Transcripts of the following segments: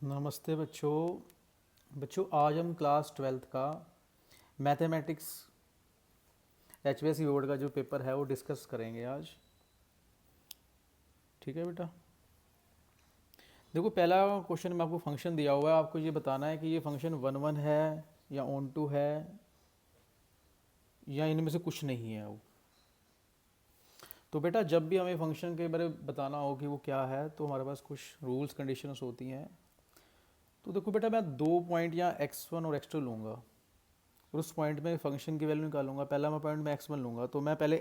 नमस्ते बच्चों आज हम क्लास 12th का मैथमेटिक्स HVAC बोर्ड का जो पेपर है वो डिस्कस करेंगे आज। ठीक है बेटा। देखो पहला क्वेश्चन में आपको फंक्शन दिया हुआ है, आपको ये बताना है कि ये फंक्शन वन वन है या ऑन टू है या इनमें से कुछ नहीं है वो। तो बेटा जब भी हमें फंक्शन के बारे में बताना हो कि वो क्या है तो हमारे पास कुछ रूल्स कंडीशंस होती हैं। तो देखो बेटा मैं दो पॉइंट या x1 और x2 लूँगा और उस पॉइंट में फंक्शन की वैल्यू निकालूंगा। पहला मैं पॉइंट में x1 लूँगा तो मैं पहले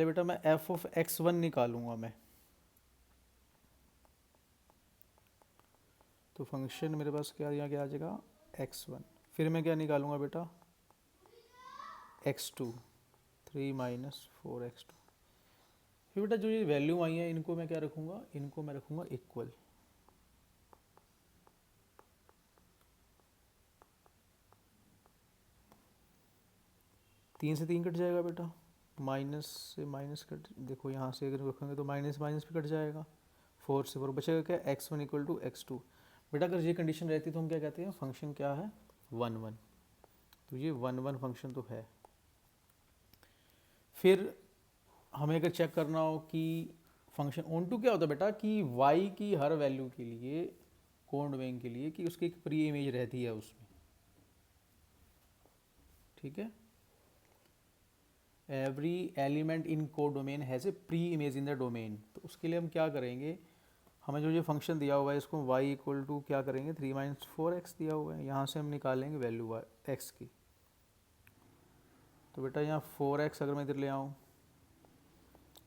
बेटा मैं f ऑफ x1 निकालूंगा मैं। तो फंक्शन मेरे पास क्या यहाँ क्या आ जाएगा x1। फिर मैं क्या निकालूंगा बेटा x2 3 माइनस 4x2। फिर बेटा जो ये वैल्यू आई है इनको मैं क्या रखूँगा, इनको मैं रखूँगा इक्वल। तीन से तीन कट जाएगा बेटा, माइनस से माइनस कट, देखो यहाँ से अगर रखेंगे तो माइनस माइनस भी कट जाएगा, 4 से 4 बचेगा क्या x1 इक्वल टू x2। बेटा अगर ये कंडीशन रहती तो हम क्या कहते हैं फंक्शन क्या है वन वन। तो ये वन वन फंक्शन तो है। फिर हमें अगर चेक करना हो कि फंक्शन ऑन टू क्या होता है बेटा कि y की हर वैल्यू के लिए कोड डोमेन के लिए कि उसकी एक प्री इमेज रहती है उसमें। ठीक है, every element in code domain has a pre image in the domain. तो उसके लिए हम क्या करेंगे, हमें जो ये फंक्शन दिया हुआ है इसको y इक्वल टू क्या करेंगे 3 माइनस 4x दिया हुआ है, यहाँ से हम निकालेंगे वैल्यू x की। तो बेटा यहाँ 4x अगर मैं इधर ले आऊँ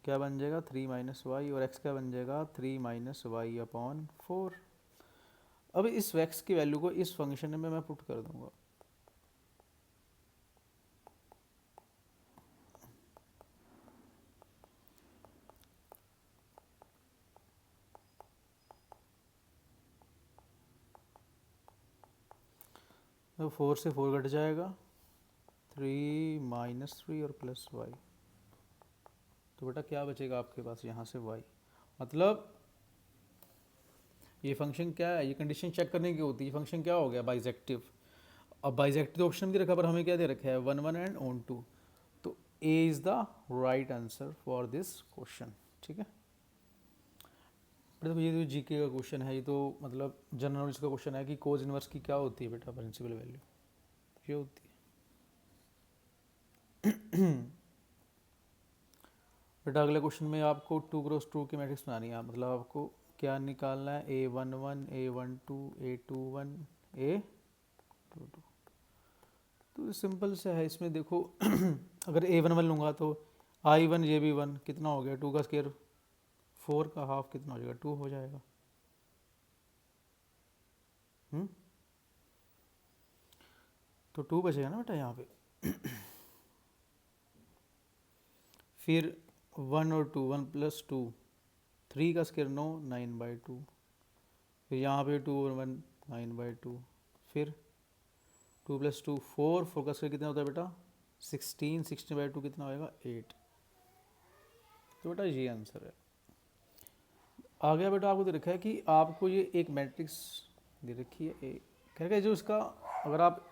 क्या बन जाएगा 3 माइनस वाई और x क्या बन जाएगा 3 माइनस वाई अपॉन 4। अब इस x की वैल्यू को इस फंक्शन में मैं पुट कर दूंगा। तो 4 से 4 कट जाएगा, 3 माइनस 3 और प्लस वाई। तो बेटा क्या बचेगा आपके पास यहाँ से y। मतलब ये फंक्शन क्या है, ये कंडीशन चेक करने की होती है फंक्शन क्या हो गया बाइजेक्टिव। अब बाइजेक्टिव ऑप्शन भी रखा पर हमें क्या दे रखा है one one and on two. तो A is the right answer for this question. ठीक है, देखो ये जो जीके का क्वेश्चन है ये तो मतलब जनरल नॉलेज का क्वेश्चन है कि कोज इनवर्स की क्या होती है बेटा प्रिंसिपल वैल्यू, ये होती है। बेटा अगले क्वेश्चन में आपको 2x2 की मैट्रिक्स बनानी है, मतलब आपको क्या निकालना है A11 A12 A21 A22। तो सिंपल से है इसमें देखो अगर A11 लूँगा तो I1 JB1 कितना हो गया 2 का स्केयर 4 का हाफ कितना हो जाएगा 2 हो जाएगा। तो 2 बचेगा ना बेटा यहाँ पे। फिर 1 और 2 1 प्लस 2 3 का स्केयर 9 9/2। फिर यहाँ पे 2 और 1 9/2। फिर 2 प्लस 2 4 4 का स्केयर कितना होता है बेटा 16 16/2 कितना होएगा 8। तो बेटा ये आंसर है। आ गया बेटा, आपको दे रखा है कि आपको ये एक मैट्रिक्स दे रखी है ए, कह रखा है जो इसका अगर आप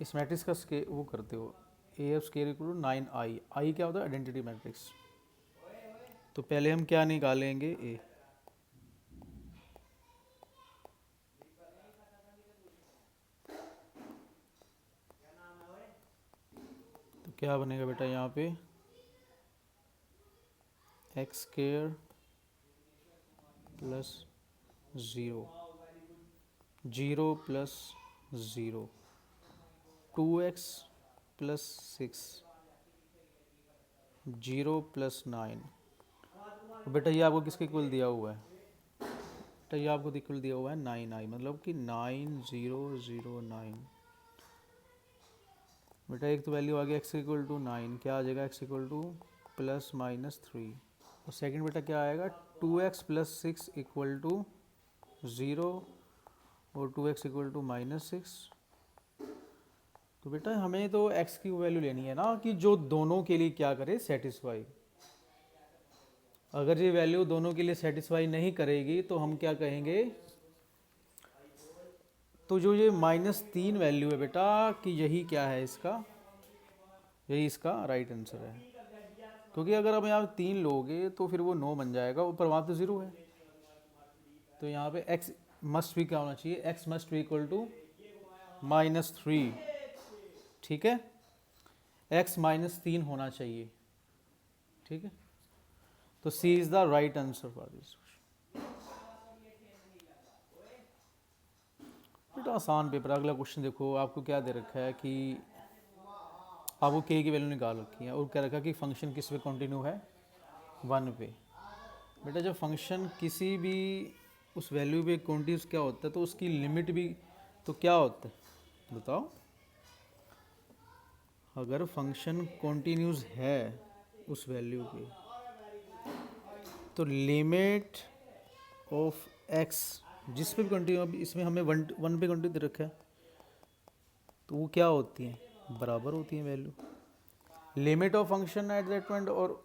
इस मैट्रिक्स का स्केयर वो करते हो A F square equal to 9i। I क्या होता है आइडेंटिटी मैट्रिक्स। तो पहले हम क्या निकालेंगे ए। तो क्या बनेगा बेटा यहाँ पे x square plus 0 0 plus 0 2x plus 6 0 plus 9। बेटा ये आपको किसके इक्वल दिया हुआ है, बेटा ये आपको इक्वल दिया हुआ है 9i, मतलब कि 9009। बेटा एक तो वैल्यू आ गया x इक्वल टू 9, क्या आ जाएगा x equal two plus minus 3। और सेकंड बेटा क्या आएगा 2x प्लस 6 इक्वल टू 0 और 2x इक्वल टू माइनस 6। तो बेटा हमें तो x की वैल्यू लेनी है ना कि जो दोनों के लिए क्या करे सेटिस्फाई। अगर ये वैल्यू दोनों के लिए सेटिस्फाई नहीं करेगी तो हम क्या कहेंगे, तो जो ये -3 वैल्यू है बेटा कि यही क्या है इसका, यही इसका राइट आंसर है। क्योंकि अगर आप यहाँ 3 लोगे तो फिर वो 9 बन जाएगा, ऊपर वहाँ तो 0 है। तो यहाँ पे x मस्ट भी क्या होना चाहिए, x मस्ट भी इक्वल टू -3, ठीक है, x -3 होना चाहिए, ठीक है। तो C is the right answer for this. बेटा आसान पेपर। अगला क्वेश्चन देखो, आपको क्या दे रखा है कि आपको k की वैल्यू निकाल रखी है और क्या रखा है कि फंक्शन किस पे कंटिन्यू है, 1 पे। बेटा जब फंक्शन किसी भी उस वैल्यू पे कंटिन्यूस क्या होता है तो उसकी लिमिट भी तो क्या होता है बताओ। अगर फंक्शन कंटिन्यूस है उस वैल्यू पे तो लिमिट ऑफ x जिस पे भी कंटिन्यू, अब इसमें हमें 1 पे कंटिन्यू दे रखा है तो वो क्या होती है, बराबर होती है value. Limit of function at that point और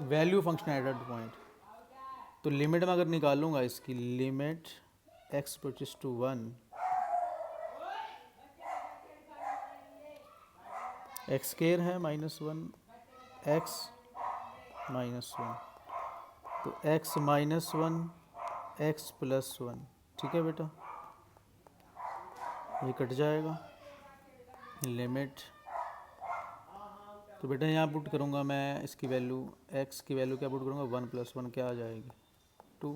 value function at that point. तो लिमिट में अगर निकालूंगा इसकी limit x approaches to 1, x square है -1 x -1, तो x -1 x +1, ठीक है बेटा, ये कट जाएगा लिमिट। तो बेटा यहाँ पुट करूँगा मैं इसकी वैल्यू, x की वैल्यू क्या पुट करूँगा, 1 + 1 क्या आ जाएगी 2।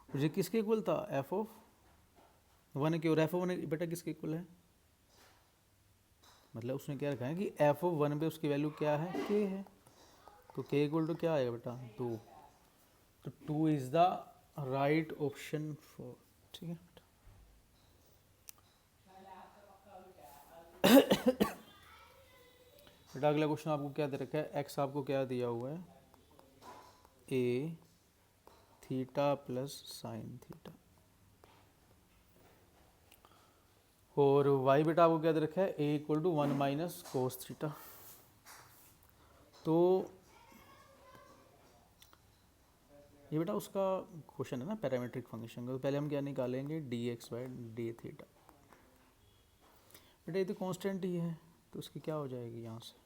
और ये किसके इक्वल था, f(1) की, और f(1) बेटा किसके इक्वल है, मतलब उसने क्या रखा है कि f(1) पे उसकी वैल्यू क्या है, k है। तो k इक्वल टू क्या आएगा बेटा 2। तो 2 is the right option for, ठीक है। बेटा अगला क्वेश्चन आपको क्या दे रखा है, x आपको क्या दिया हुआ है, a theta plus sine theta, और y बेटा आपको क्या दे रखा है, a equal to 1 minus cos theta. तो ये बेटा उसका क्वेश्चन है ना पैरामीट्रिक फंक्शन का। तो पहले हम क्या निकालेंगे, dx/d थीटा। बेटा ये तो कांस्टेंट ही है तो उसकी क्या हो जाएगी यहाँ से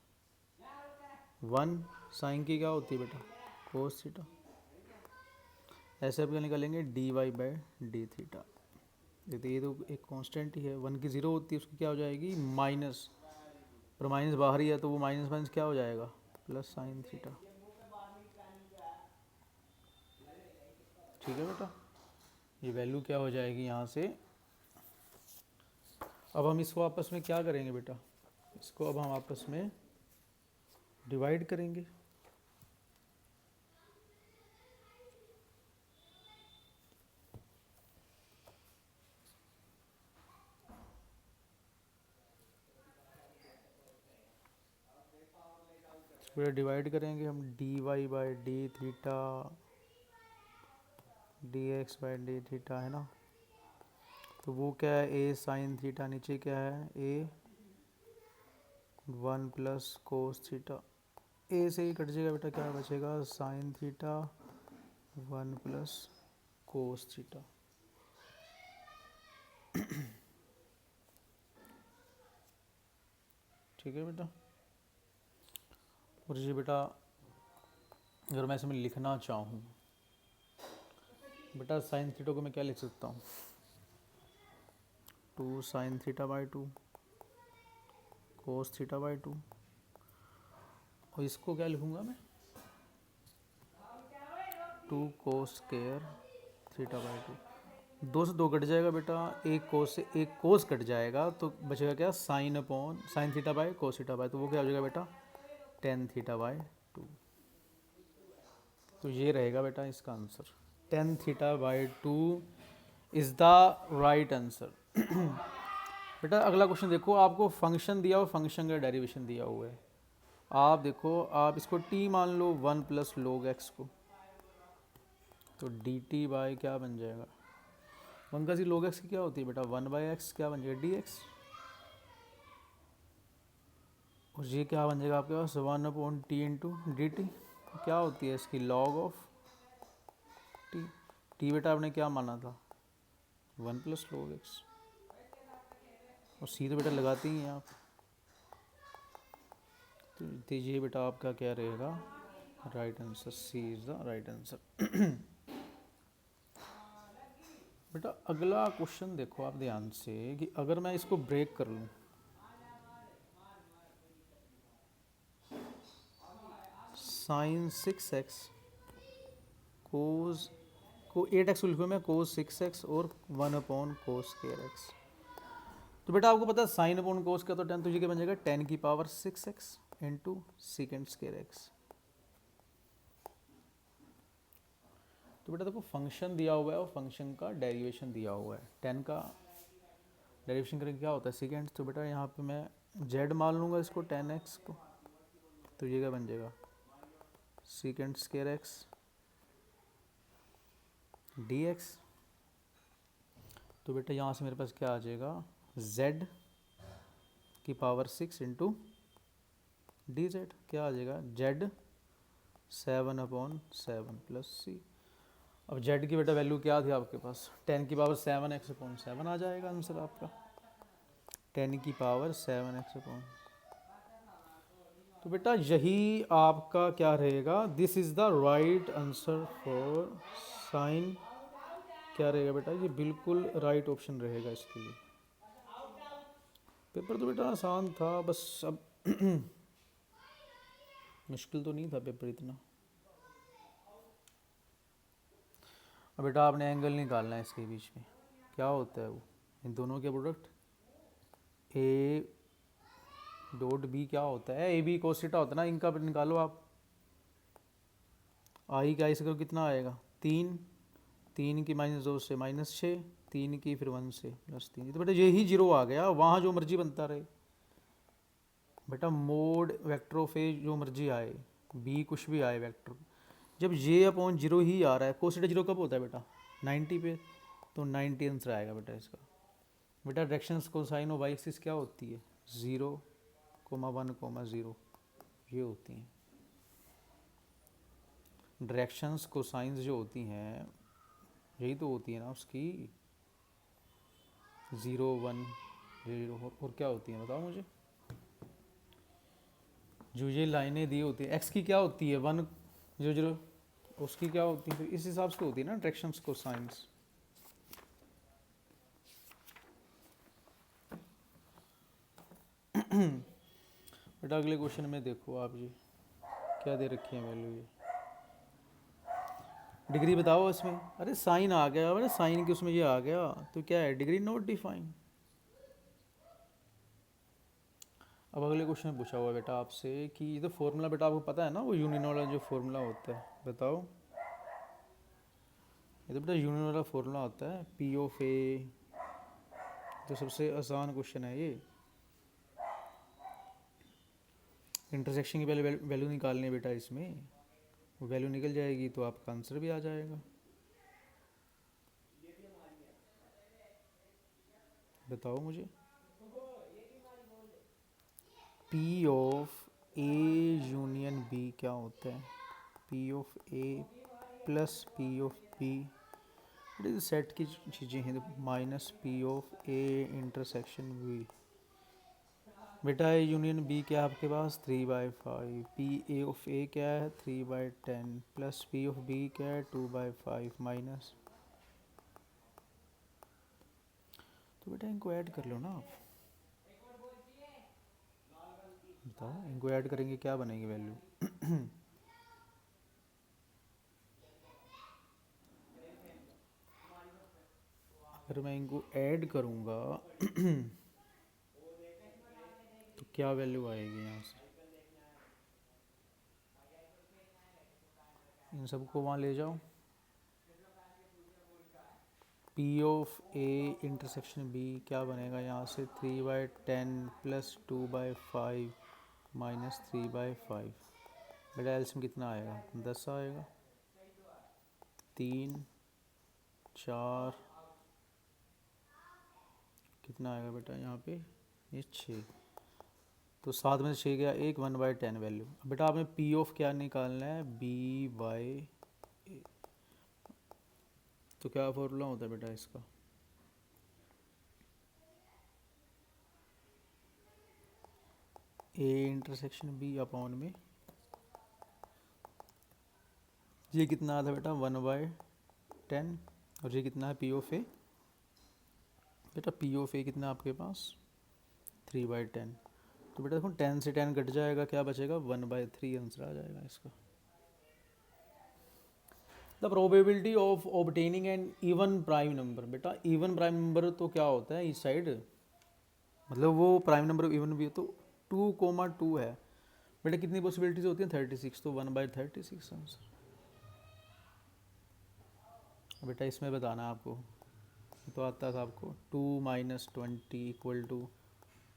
1, साइन की क्या होती है बेटा कोस थीटा। ऐसे आप क्या निकालेंगे dy/d थीटा। ये तो एक कांस्टेंट ही है, 1 की 0 होती है, उसकी क्या हो जाएगी माइनस, पर माइनस बाहर ही है तो वो माइनस माइनस क्या हो जाएगा प्लस साइन थीटा, ठीक है बेटा। ये वैल्यू क्या हो जाएगी यहाँ से। अब हम इसको आपस में क्या करेंगे बेटा, इसको अब हम आपस में डिवाइड करेंगे। इसको डिवाइड करेंगे हम dy/d थीटा dx/d थीटा है ना। तो वो क्या है a साइन थीटा, नीचे क्या है a 1 प्लस कोस थीटा। ए से ही कट जाएगा बेटा, क्या बचेगा sine theta 1 plus cos theta. ठीक है बेटा। और ये बेटा अगर मैं इसमें लिखना चाहूँ बेटा साइन थीटा को मैं क्या लिख सकता हूँ 2 साइन थीटा/2 कोस थीटा/2, और इसको क्या लिखूँगा मैं 2 कोस स्क्वायर थीटा/2। 2 से 2 कट जाएगा बेटा, एक कोस से एक कोस कट जाएगा तो बचेगा क्या साइन थीटा/कोस थीटा/, तो वो क्या हो जाएगा बेटा टेन थीटा/2। तो ये रहेगा बेटा इसका answer, ten थीटा/2 is the right answer. बेटा अगला क्वेश्चन देखो, आपको फंक्शन दिया हुआ, फंक्शन का डेरिवेशन दिया हुआ है। आप देखो, आप इसको t मान लो 1 प्लस log x को, तो dt बाय क्या बन जाएगा 1 का सी log x की क्या होती है बेटा 1/x, क्या बन जाएगा dx, और ये क्या बन जाएगा आपके पास 1/t इंटू डी टी, क्या होती है इसकी log ऑफ टी। टी बेटा आपने क्या माना था 1 प्लस log x, और सी तो बेटा लगाते ही हैं आप। तो ये बेटा आपका क्या रहेगा right answer, C is the right answer. बेटा अगला क्वेश्चन देखो आप ध्यान से कि अगर मैं इसको ब्रेक कर लूँ, साइन 6x कोस को 8x लिखूँ मैं, कोस 6x और 1 अपॉन कोस स्क्वायर x। तो बेटा आपको पता है साइन अपॉन कोस का तो 10, तो ये क्या बन जाएगा 10 की power 6x into second square x। तो बेटा देखो फंक्शन दिया हुआ है और फंक्शन का डेरिवेशन दिया हुआ है। 10 का डेरिवेशन करेंगे क्या होता है सेकेंड। तो बेटा यहाँ पे मैं z मान लूँगा इसको 10x को, तो ये क्या बन जाएगा सेकेंड स्क्वायर x dx। तो बेटा यहाँ से मेरे पास क्या आ जाएगा z की पावर 6 इंटू डी जेड, क्या आ जाएगा z 7 अपॉन 7 प्लस सी। अब z की बेटा वैल्यू क्या थी आपके पास 10 की पावर 7x अपॉन 7 आ जाएगा आंसर आपका 10 की पावर 7x अपॉन। तो बेटा यही आपका क्या रहेगा, this is the right answer for sine, क्या रहेगा बेटा ये बिल्कुल राइट ऑप्शन रहेगा इसके लिए। पेपर तो बेटा आसान था, बस अब मुश्किल तो नहीं था पेपर इतना। अब बेटा आपने एंगल निकालना है इसके बीच में, क्या होता है वो इन दोनों के प्रोडक्ट ए डॉट बी क्या होता है, ए बी कोसिटा होता है ना, इनका निकालो आप। आई का इसका कितना आएगा 3, 3 की -2 से -6, 3 की फिर 1 से +3। तो बेटा यही जीरो आ गया, वहाँ जो मर्जी बनता रहे बेटा, मोड वेक्टर ऑफ ए जो मर्जी आए, बी कुछ भी आए वेक्टर, जब ये अपॉन जीरो ही आ रहा है। कोसिटा जीरो कब होता है बेटा 90 पे, तो 90 आंसर आएगा बेटा इसका। बेटा डायरेक्शंस कोसाइन और वाई एक्सिस क्या होती है 0, 1, 0 ये होती हैं। डायरेक्शंस कोसाइंस जो होती हैं यही तो होती है ना उसकी 0, 1, 0, और क्या होती हैं बताओ मुझे। जो ये लाइनें दी होती है एक्स की क्या होती है 1, 0, 0, उसकी क्या होती है, फिर इस हिसाब से होती है ना डायरेक्शंस कोसाइंस। बेटा अगले क्वेश्चन में देखो आप जी क्या दे रखी है वैल्यू, ये डिग्री बताओ इसमें। अरे साइन आ गया, अरे साइन की उसमें ये आ गया, तो क्या है डिग्री नॉट डिफाइन। अब अगले क्वेश्चन में पूछा हुआ है बेटा आपसे कि ये तो फॉर्मूला बेटा आपको पता है ना, वो यूनियन वाला जो फॉर्मूला होता है बताओ। ये तो बेटा यूनियन वाला फॉर्मूला होता है पी ऑफ ए, तो सबसे आसान क्वेश्चन है ये। इंटरसेक्शन की पहले वैल्यू निकालनी है बेटा, इसमें वो वैल्यू निकल जाएगी तो आपका आंसर भी आ जाएगा। बताओ मुझे P of A union B क्या होता है, P of A plus P of B set की चीज़ें हैं, minus P of A intersection B. बेटा ए यूनियन बी क्या है आपके पास 3/5, पी ए ऑफ ए क्या है 3/10 प्लस पी ऑफ बी क्या है 2/5 माइनस। तो बेटा इनको ऐड कर लो ना आप, बताओ इनको ऐड करेंगे क्या बनेगी वैल्यू। अगर मैं इनको ऐड करूँगा तो क्या वैल्यू आएगी यहाँ से, इन सबको वहाँ ले जाओ। P of A intersection B क्या बनेगा यहाँ से 3/10 प्लस 2/5 माइनस 3/5। बेटा एल्सियम कितना आएगा 10 आएगा, 3, 4 कितना आएगा बेटा यहाँ पे ये 6, तो 7 में से 6 गया 1, 1/10 वैल्यू। बेटा आपने पी ऑफ क्या निकालना है बी बाई तो क्या फॉर्मूला होता है बेटा इसका? ए इंटरसेक्शन बी अपॉन में ये कितना आता है बेटा 1/10 और ये कितना है पी ऑफ ए बेटा पी ऑफ ए कितना आपके पास 3/10। तो बेटा देखो 10 से 10 कट जाएगा, क्या बचेगा 1/3 आंसर आ जाएगा इसका। The probability of obtaining an even prime number, बेटा इवन प्राइम नंबर तो क्या होता है इस साइड, मतलब वो प्राइम नंबर इवन भी है तो 2,2 है बेटा, कितनी पॉसिबिलिटीज होती हैं 36, तो 1/36 आंसर। बेटा इसमें बताना आपको, तो आता था आपको 2 - 20 इक्वल टू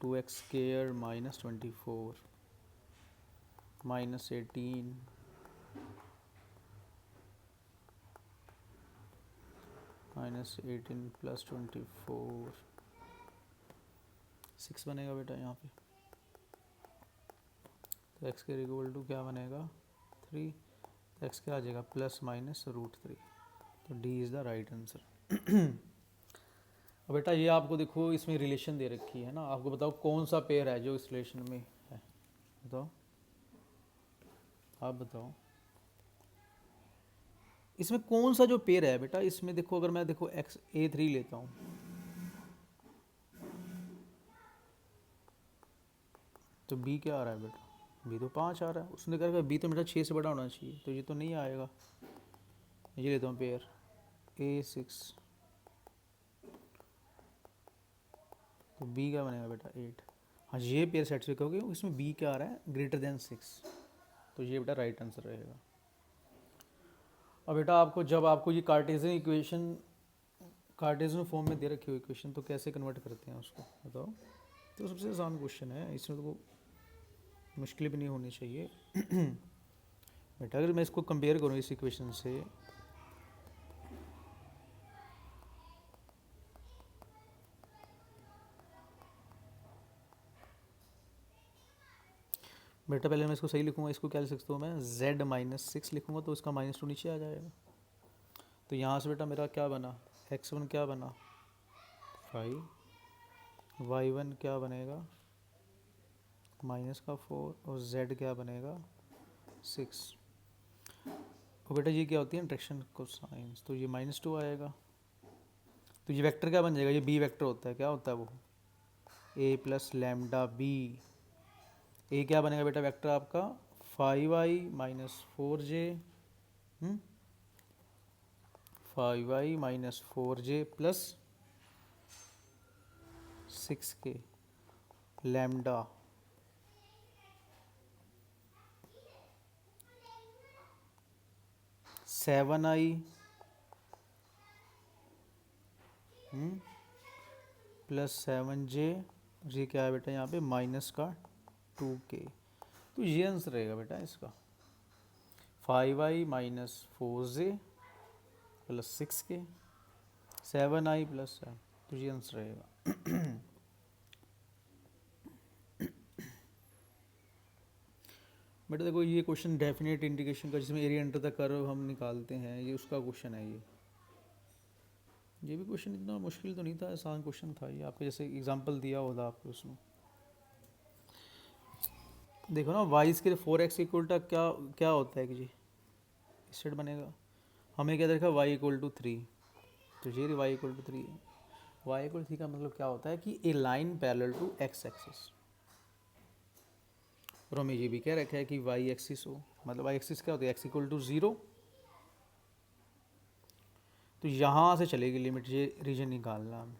2x² - 24 -18 -18 + 24 6 बनेगा बेटा यहाँ पे। तो x के इक्वल टू क्या बनेगा 3, तो x क्या आ जाएगा ±√3, तो D is the right answer. अब बेटा ये आपको देखो इसमें रिलेशन दे रखी है ना, आपको बताओ कौन सा पेयर है जो इस रिलेशन में है, बताओ आप बताओ इसमें कौन सा जो पेयर है बेटा। इसमें देखो अगर मैं देखो A3 लेता हूँ तो B क्या आ रहा है बेटा, B तो 5 आ रहा है, उसने कहा B तो मेरा 6 से बड़ा होना चाहिए, तो ये तो नहीं आएगा। ये लेता हूँ पेयर A6, तो B क्या बनेगा बेटा 8। हाँ ये पेयर सेटिस्फाई करोगे, इसमें B क्या आ रहा है >6, तो ये बेटा राइट आंसर रहेगा। अब बेटा आपको जब आपको ये कार्टेशियन फॉर्म में दे रखी हुई इक्वेशन तो कैसे कन्वर्ट करते हैं उसको बताओ। तो सबसे आसान क्वेश्चन है, इसमें तो मुश्किल भी नहीं होनी चाहिए। बेटा अगर मैं इसको कंपेयर करूँ इस इक्वेशन से, बेटा पहले मैं इसको सही लिखूंगा, इसको क्या लिख सकता हूँ मैं z-6 लिखूंगा तो इसका -2 नीचे आ जाएगा। तो यहाँ से बेटा मेरा क्या बना x1 क्या बना 5, y1 क्या बनेगा -4 और z क्या बनेगा 6। और बेटा ये क्या होती है इंट्रैक्शन कोसाइंस, तो ये -2 आएगा। तो ये वेक्टर क्या बन जाएगा, ये b वेक्टर होता है, क्या होता है वो a + λb। ए क्या बनेगा बेटा वेक्टर आपका 5i - 4j 5i - 4j + 6k lambda (7i + 7j), ये क्या है बेटा यहाँ पे -2k। तो ये आंसर रहेगा बेटा इसका 5i - 4j + 6k 7i + 7, तो ये आंसर रहेगा। बेटा देखो ये क्वेश्चन डेफिनेट इंटीग्रेशन का जिसमें एरिया अंडर द कर्व हम निकालते हैं, ये उसका क्वेश्चन है। ये भी क्वेश्चन इतना मुश्किल तो नहीं था, आसान क्वेश्चन था ये, आपके जैसे एग्जांपल दिया होगा आपको उसमें। देखो ना y² 4x इक्वल क्या क्या होता है कि जी इस साइड बनेगा, हमें क्या देखा y = 3, तो ये y = 3 है। y = 3 का मतलब क्या होता है कि a line parallel to x axis, और हमें ये भी कह रखा है कि y एक्सिस हो, मतलब y एक्सिस क्या होता है x = 0। तो यहाँ से चलेगी लिमिट, ये रीजन निकालना हमें।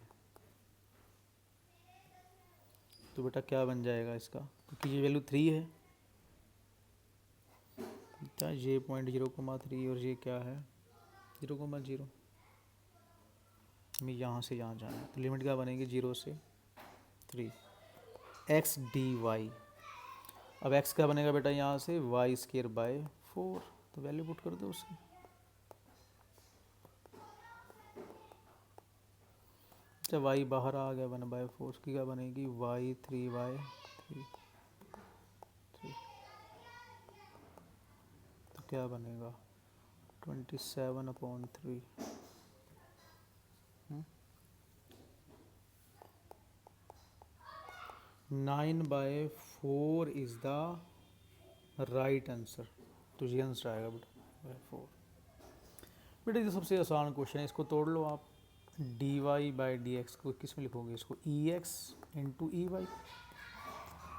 तो बेटा क्या बन जाएगा इसका, क्योंकि ये वैल्यू 3 है बेटा, ये 0.0,3 और ये क्या है 0,0। हमें यहाँ से यहाँ जाना है, तो लिमिट क्या बनेगी 0 से 3 x dy। अब x क्या बनेगा बेटा यहाँ से y² / 4, तो वैल्यू पुट कर दो उसकी। जब y बाहर आ गया 1/4, उसकी क्या बनेगी y 3/3, तो क्या बनेगा 27/3। 9/4 इज द राइट आंसर। तो ये आंसर आएगा बेटा 4। बेटा ये सबसे आसान क्वेश्चन है, इसको तोड़ लो आप। dy/dx को किस में लिखोगे, इसको ex इंटू ई वाई।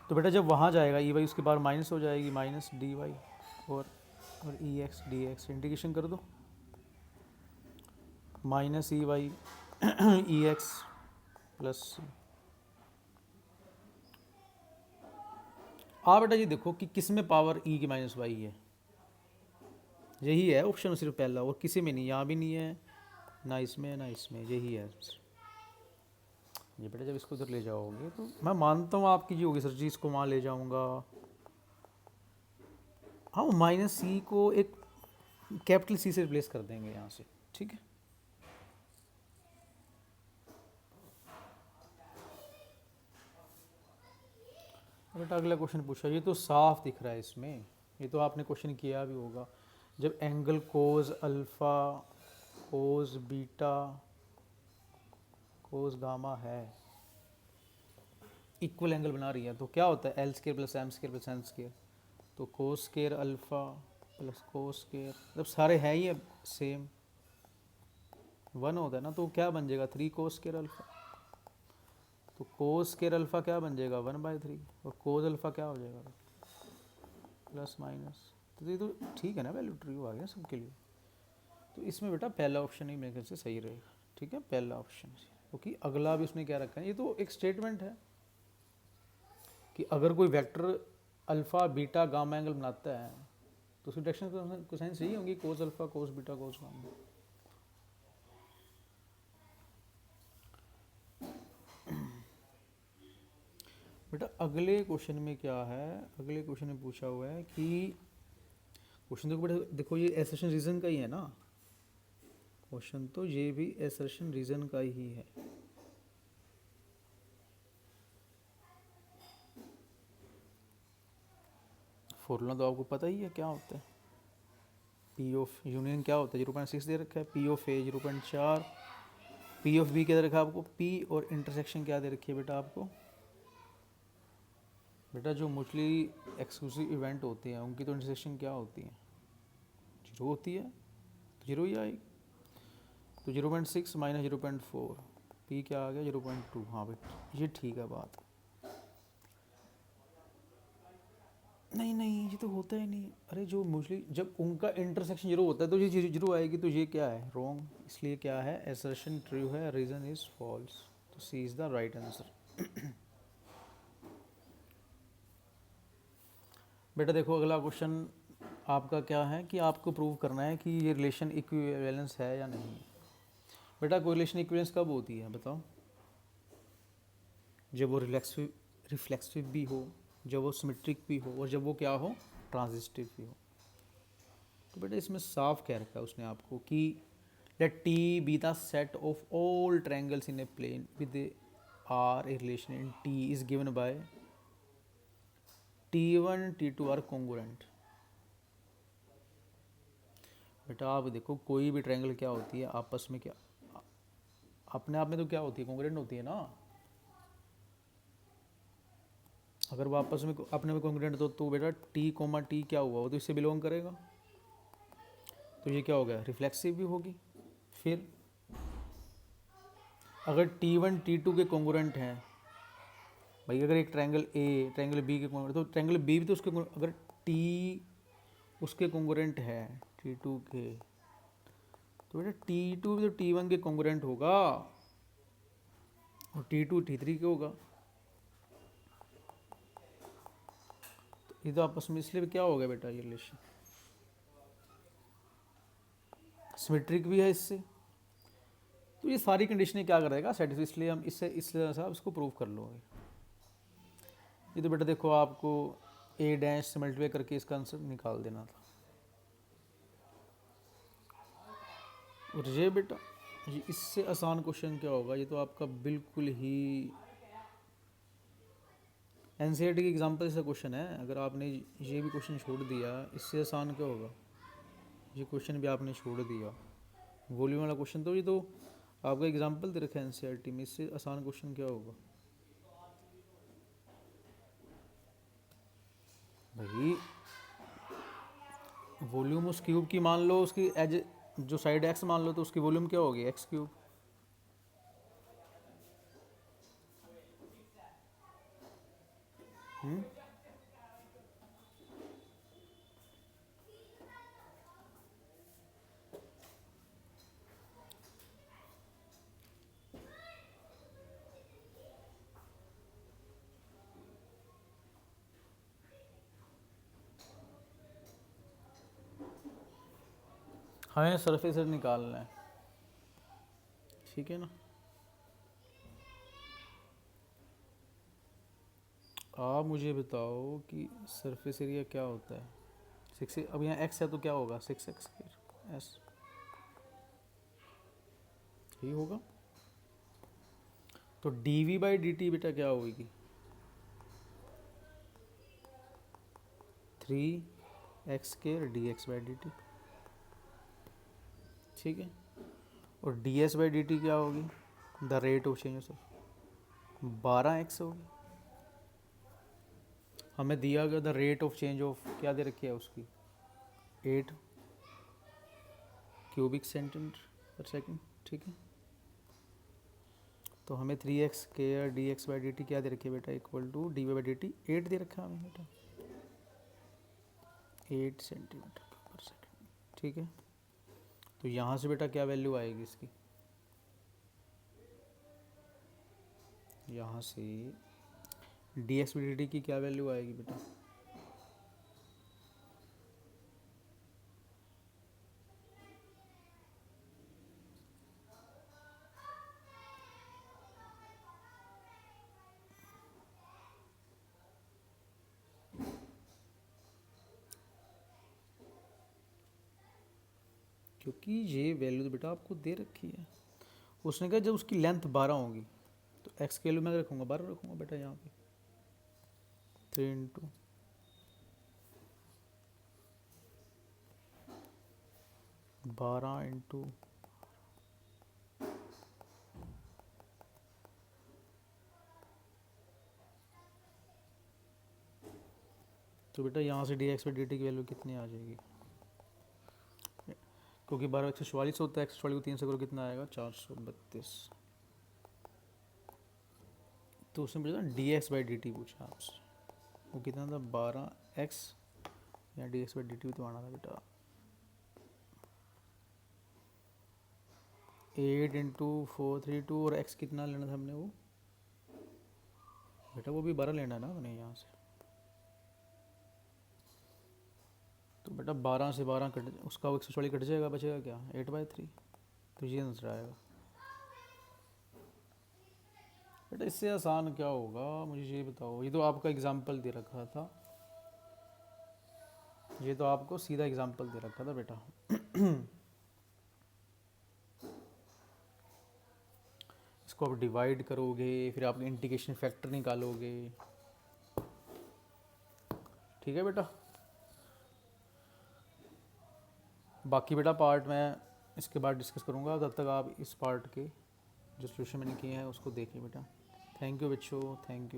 तो बेटा जब वहाँ जाएगा ई वाई उसके बाद माइनस हो जाएगी, माइनस डी वाई और ई एक्स डी एक्स इंटीग्रेशन कर दो, माइनस ई वाई ई एक्स प्लस सी। आप बेटा ये देखो कि किस में पावर ई की माइनस वाई है, यही है ऑप्शन सिर्फ पहला, और किसी में नहीं, यहाँ भी नहीं है, ना इसमें ना इसमें, यही है। ये बेटा जब इसको उधर ले जाओगे तो मैं मानता हूँ आपकी जी होगी सर जी, इसको वहाँ ले जाऊँगा। हाँ माइनस सी को एक कैपिटल सी से रिप्लेस कर देंगे यहाँ से, ठीक है। बेटा अगला क्वेश्चन पूछा, ये तो साफ दिख रहा है इसमें, ये तो आपने क्वेश्चन किया भी होगा। जब angle cos alpha cos beta cos gamma है, इक्वल एंगल बना रही है, तो क्या होता है L square plus M square plus N square. तो cos square alpha plus cos square, जब सारे हैं ही सेम 1 होता है ना, तो क्या बन जाएगा 3 कोस स्केयर अल्फ़ा। तो कोस स्केयर अल्फ़ा क्या बन जाएगा 1/3, और कोस अल्फ़ा क्या हो जाएगा प्लस माइनस। तो ये तो ठीक है ना, वैल्यू ट्रू आ गया सबके लिए। तो इसमें बेटा पहला ऑप्शन ही मेरे ख्याल से सही रहेगा, ठीक है, पहला ऑप्शन। क्योंकि अगला भी उसने क्या रखा है, ये तो एक स्टेटमेंट है कि अगर कोई vector alpha beta gamma angle बनाता है तो उसकी डायरेक्शन कोसाइन सही होंगी, कोस alpha cos beta cos gamma. बेटा अगले क्वेश्चन में क्या है, अगले क्वेश्चन में पूछा हुआ है कि क्वेश्चन देखो बेटा, देखो ये एसर्शन रीजन का ही है ना क्वेश्चन, तो ये भी एसर्शन रीजन का ही है। फॉर्मूला तो आपको पता ही है क्या होता है, पी ऑफ यूनियन क्या होता है 0.6 दे रखा है, P of A 0.4, P of B क्या दे रखा है आपको, पी, और इंटरसेक्शन क्या दे रखी है बेटा आपको। बेटा जो मोस्टली एक्सक्लूसिव इवेंट होते हैं उनकी तो इंटरसेक्शन क्या होती है, 0 होती है, तो 0 ही आएगी। तो 0.6 माइनस 0.4, पी क्या आ गया 0.2। हाँ बेटा ये ठीक है बात। नहीं नहीं ये तो होता ही नहीं, अरे जो मोस्टली जब उनका इंटरसेक्शन 0 होता है तो ये 0 आएगी, तो ये क्या है रॉन्ग, इसलिए क्या है एसर्शन ट्रू है, रीजन इज फॉल्स। तो C is the right answer. बेटा देखो अगला क्वेश्चन आपका क्या है कि आपको प्रूव करना है कि ये रिलेशन इक्विवेलेंस है या नहीं। बेटा कोरिलेशन इक्विवेलेंस कब होती है बताओ, जब वो रिफ्लेक्सिव भी हो, जब वो सिमेट्रिक भी हो, और जब वो क्या हो ट्रांजिस्टिव भी हो। तो बेटा इसमें साफ कह रखा है उसने आपको कि let T be the set of all triangles in a plane with R a relation in T is given by T1 T2 are congruent. बेटा आप देखो कोई भी ट्रायंगल क्या होती है आपस में, क्या अपने आप में तो क्या होती है कॉन्ग्रुएंट होती है ना। अगर वो आपस में अपने में कॉन्ग्रुएंट तो बेटा T, T क्या हुआ, वो तो इससे बिलोंग करेगा, तो ये क्या हो गया रिफ्लेक्सिव भी होगी। फिर अगर T1 T2 के कॉन्ग्रुएंट हैं भाई, अगर एक ट्रायंगल ए ट्रायंगल बी के कॉन्ग्रुएंट, तो ट्रायंगल बी भी तो उसके अगर T उसके कॉन्ग्रुएंट है T2 के, तो बेटा T2 भी तो T1 के कॉन्ग्रुएंट होगा, और T2 T3 के होगा। तो ये तो आपस में इसलिए क्या हो गया बेटा ये रिलेशन सिमेट्रिक भी है इससे। तो ये सारी कंडीशनें क्या करेगा सेटिस्फाई, इसलिए हम इससे साहब इसको प्रूव कर लोगे। ये तो बेटा देखो आपको ए डैश से मल्टीप्लाई करके इसका आंसर निकाल देना था। और ये बेटा ये इससे आसान क्वेश्चन क्या होगा, ये तो आपका बिल्कुल ही एनसीईआरटी की एग्जाम्पल से क्वेश्चन है। अगर आपने ये भी क्वेश्चन छोड़ दिया, इससे आसान क्या होगा, ये क्वेश्चन भी आपने छोड़ दिया, वॉल्यूम वाला क्वेश्चन, तो ये तो आपका एग्जाम्पल दे रखा है एनसीईआरटी में, इससे आसान क्वेश्चन क्या होगा भाई? वॉल्यूम उस क्यूब की मान लो, उसकी एज जो साइड एक्स मान लो, तो उसकी वॉल्यूम क्या होगी? X cube. हमें सरफेस निकालना है, ठीक है ना। आप मुझे बताओ कि सरफेस एरिया क्या होता है? सिक्स, अब यहाँ एक्स है तो क्या होगा? 6x² यही होगा। तो dv/dt बेटा क्या होगी? 3x² ठीक है। और ds/dt क्या होगी? The rate of change of 12x होगी। हमें दिया गया the rate of change of क्या दे रखी है उसकी? 8 क्यूबिक सेंटीमीटर पर सेकेंड, ठीक है। तो हमें 3x² dx/dt क्या दे रखी है बेटा? इक्वल टू dv/dt 8 दे रखा है हमें बेटा, 8 सेंटीमीटर पर सेकेंड, ठीक है। तो यहाँ से बेटा क्या वैल्यू आएगी इसकी? यहाँ से dx/dt की क्या वैल्यू आएगी बेटा? क्योंकि ये वैल्यू तो बेटा आपको दे रखी है। उसने कहा जब उसकी लेंथ 12 होगी तो एक्स के वैल्यू मैं रखूँगा 12 रखूँगा बेटा यहाँ पे। 3 इंटू 12 इंटू तो बेटा यहाँ से dx/dt की वैल्यू कितनी आ जाएगी? क्योंकि 12 144 होता है, 144 को 3 से करो कितना आएगा? 432। तो उसने पूछा dx/dt पूछा आपसे, वो कितना था? 12x या dx/dt भी तो आना था बेटा। 8 इंटू 432 और x कितना लेना था हमने? वो बेटा वो भी 12 लेना है ना हमने यहाँ से। तो बेटा 12 से 12 कट, उसका 144 कट जाएगा, बचेगा क्या? 8/3। तो ये आंसर आएगा बेटा। इससे आसान क्या होगा मुझे ये बताओ? ये तो आपका एग्जाम्पल दे रखा था, ये तो आपको सीधा एग्जाम्पल दे रखा था बेटा। इसको आप डिवाइड करोगे, फिर आप इंटीग्रेशन फैक्टर निकालोगे, ठीक है बेटा। बाकी बेटा पार्ट मैं इसके बाद डिस्कस करूँगा, तब तक आप इस पार्ट के जो सोल्यूशन मैंने किए हैं उसको देखिए बेटा। थैंक यू बच्चों, थैंक यू।